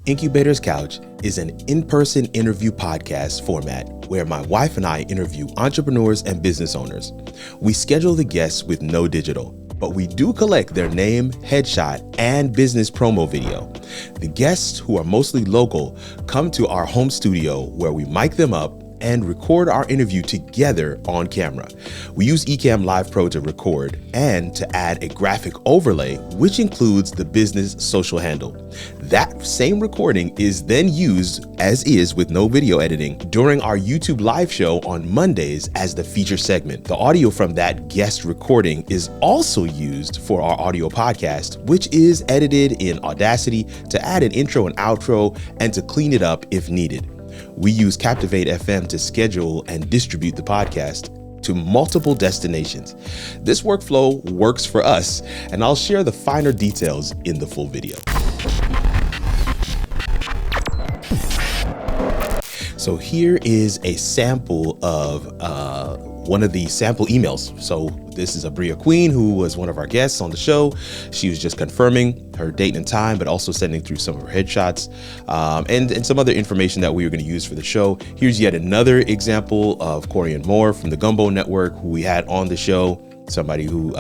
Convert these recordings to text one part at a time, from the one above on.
Incubator's Couch is an in-person interview podcast format where my wife and I interview entrepreneurs and business owners. We schedule the guests with no digital, but we do collect their name, headshot, and business promo video. The guests, who are mostly local, come to our home studio where we mic them up and record our interview together on camera. We use Ecamm Live Pro to record and to add a graphic overlay, which includes the business social handle. That same recording is then used as is with no video editing during our YouTube live show on Mondays as the feature segment. The audio from that guest recording is also used for our audio podcast, which is edited in Audacity to add an intro and outro and to clean it up if needed. We use Captivate FM to schedule and distribute the podcast to multiple destinations. This workflow works for us, and I'll share the finer details in the full video. So here is a sample of one of the sample emails. So this is Bria Queen, who was one of our guests on the show. She was just confirming her date and time, but also sending through some of her headshots and some other information that we were going to use for the show. Here's yet another example of Corian Moore from the Gumbo Network, who we had on the show. Somebody who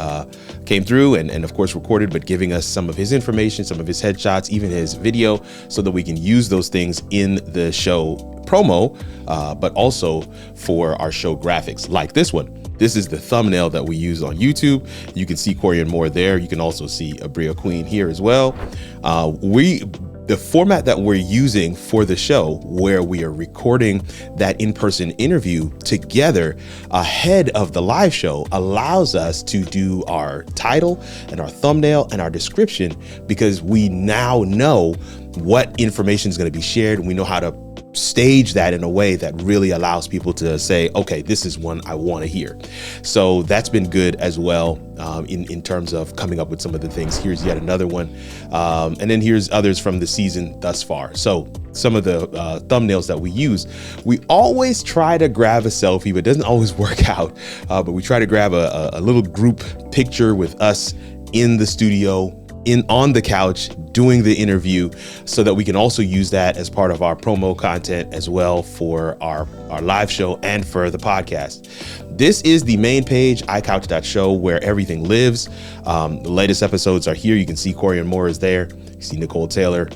came through and of course recorded, but giving us some of his information, some of his headshots, even his video, so that we can use those things in the show promo, but also for our show graphics, like this one. This is the thumbnail that we use on YouTube. You can see Corian Moore there. You can also see Bria Queen here as well. The format that we're using for the show, where we are recording that in-person interview together ahead of the live show, allows us to do our title and our thumbnail and our description, because we now know what information is going to be shared, and we know how to stage that in a way that really allows people to say, okay, this is one I want to hear. So that's been good as well in terms of coming up with some of the things. Here's yet another one. And then here's others from the season thus far. So some of the thumbnails that we use, we always try to grab a selfie, but it doesn't always work out. But we try to grab a little group picture with us in the studio, on the couch, doing the interview, so that we can also use that as part of our promo content as well for our live show and for the podcast. This is the main page, iCouch.show, where everything lives. The latest episodes are here. You can see Corian Moore is there. You see Nicole Taylor.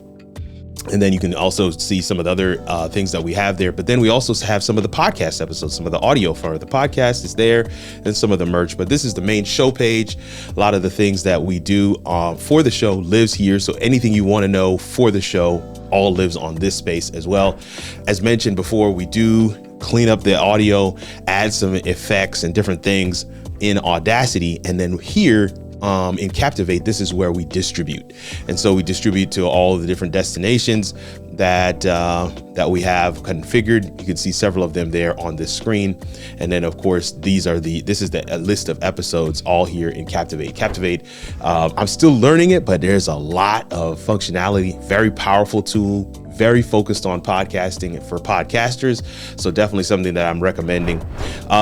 And then you can also see some of the other things that we have there. But then we also have some of the podcast episodes, some of the audio for the podcast is there, and some of the merch. But this is the main show page. A lot of the things that we do for the show lives here. So anything you want to know for the show all lives on this space as well. As mentioned before, we do clean up the audio, add some effects and different things in Audacity. And then here, in Captivate, this is where we distribute. And so we distribute to all the different destinations that we have configured. You can see several of them there on this screen. And then of course, this is the list of episodes all here in Captivate. Captivate, I'm still learning it, but there's a lot of functionality, very powerful tool, very focused on podcasting for podcasters. So definitely something that I'm recommending.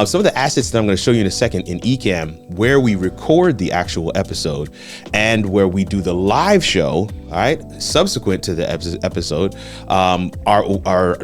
Some of the assets that I'm going to show you in a second in Ecamm, where we record the actual episode and where we do the live show, all right, subsequent to the episode,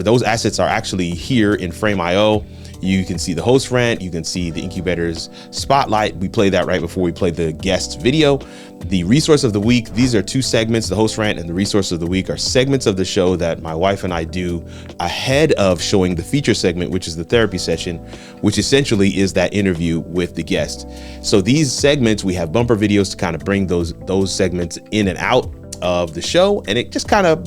those assets are actually here in Frame.io. You can see the host rant. You can see the incubator's spotlight. We play that right before we play the guest video. The resource of the week, these are two segments. The host rant and the resource of the week are segments of the show that my wife and I do ahead of showing the feature segment, which is the therapy session, which essentially is that interview with the guest. So these segments, we have bumper videos to kind of bring those segments in and out of the show, and it just kind of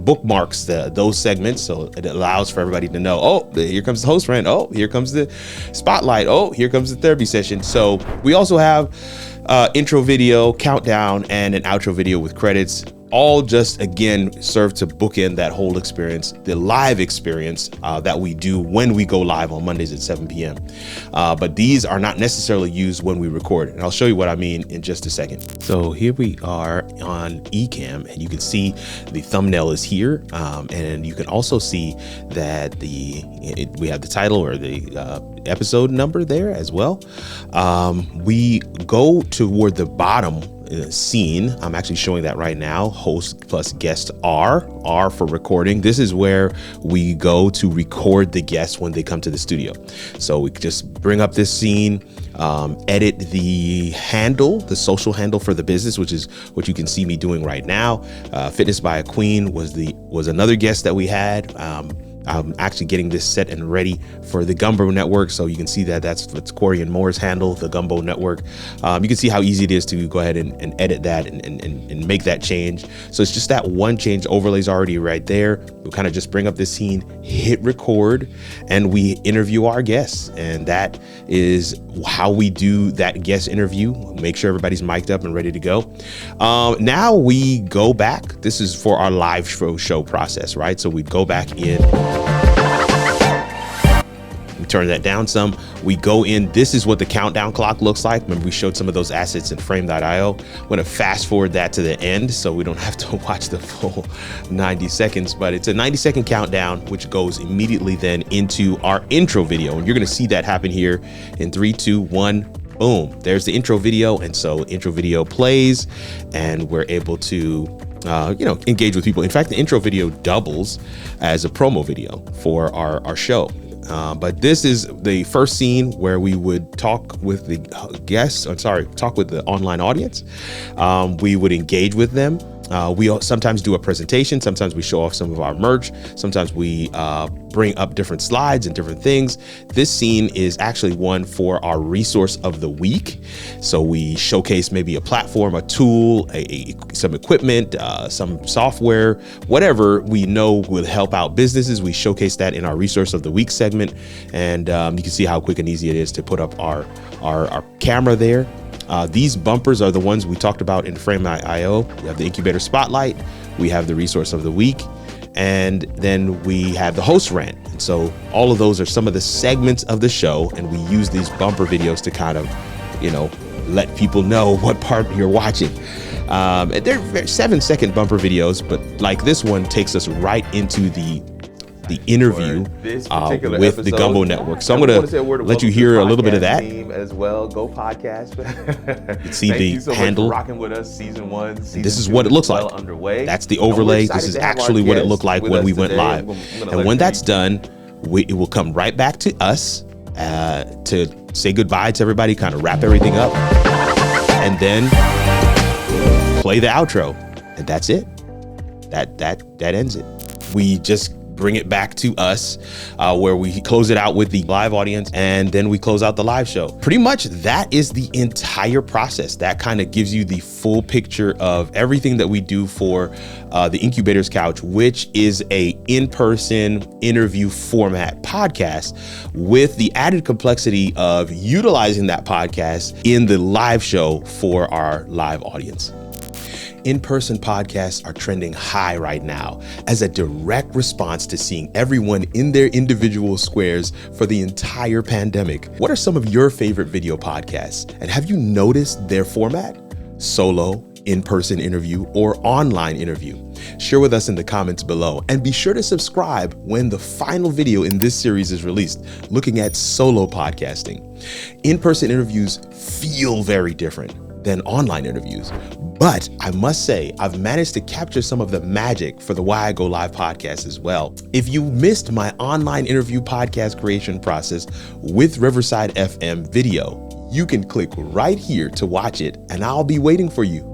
bookmarks those segments, so it allows for everybody to know, oh, here comes the host rant, oh, here comes the spotlight, oh, here comes the therapy session. So we also have intro video, countdown, and an outro video with credits, all just again serve to bookend that whole experience, the live experience that we do when we go live on Mondays at 7 p.m. But these are not necessarily used when we record, and I'll show you what I mean in just a second. So here we are on Ecamm, and you can see the thumbnail is here, and you can also see that we have the title or the episode number there as well. We go toward the bottom scene. I'm actually showing that right now. Host plus guest R for recording. This is where we go to record the guests when they come to the studio. So we just bring up this scene, edit the handle, the social handle for the business, which is what you can see me doing right now. Fitness by a Queen was another guest that we had. I'm actually getting this set and ready for the Gumbo Network. So you can see that's Corey and Moore's handle, the Gumbo Network. You can see how easy it is to go ahead and edit that and make that change. So it's just that one change. Overlay's already right there. We'll kind of just bring up this scene, hit record, and we interview our guests. And that is how we do that guest interview. Make sure everybody's mic'd up and ready to go. Now we go back. This is for our live show process, right? So we go back in. We turn that down some. We go in. This is what the countdown clock looks like. Remember, we showed some of those assets in frame.io. I'm going to fast forward that to the end so we don't have to watch the full 90 seconds, but it's a 90-second countdown, which goes immediately then into our intro video. And you're going to see that happen here in 3, 2, 1. Boom. There's the intro video. And so intro video plays and we're able to engage with people. In fact, the intro video doubles as a promo video for our show. But this is the first scene where we would talk with the guests. Talk with the online audience. We would engage with them. We sometimes do a presentation. Sometimes we show off some of our merch. Sometimes we bring up different slides and different things. This scene is actually one for our resource of the week. So we showcase maybe a platform, a tool, some equipment, some software, whatever we know will help out businesses. We showcase that in our resource of the week segment. And you can see how quick and easy it is to put up our camera there. These bumpers are the ones we talked about in Frame.io. We have the incubator spotlight, we have the resource of the week, and then we have the host rant. And so all of those are some of the segments of the show, and we use these bumper videos to kind of, let people know what part you're watching. And they're 7-second bumper videos, but like this one takes us right into the interview with the Gumbo Network. So I'm going to let you hear a little bit of that. As well, go podcast. You see the so handle. Rocking with us, season 1. This is what it looks like. Underway. That's the overlay. This is actually what it looked like when we went live. And when that's done, it will come right back to us to say goodbye to everybody, kind of wrap everything up, and then play the outro. And that's it. That ends it. We just bring it back to us where we close it out with the live audience, and then we close out the live show. Pretty much that is the entire process. That kind of gives you the full picture of everything that we do for the Incubator's Couch, which is a in-person interview format podcast with the added complexity of utilizing that podcast in the live show for our live audience. In-person podcasts are trending high right now as a direct response to seeing everyone in their individual squares for the entire pandemic. What are some of your favorite video podcasts? And have you noticed their format? Solo, in-person interview, or online interview? Share with us in the comments below, and be sure to subscribe when the final video in this series is released, looking at solo podcasting. In-person interviews feel very different than online interviews. But I must say, I've managed to capture some of the magic for the Why I Go Live podcast as well. If you missed my online interview podcast creation process with Riverside FM video, you can click right here to watch it, and I'll be waiting for you.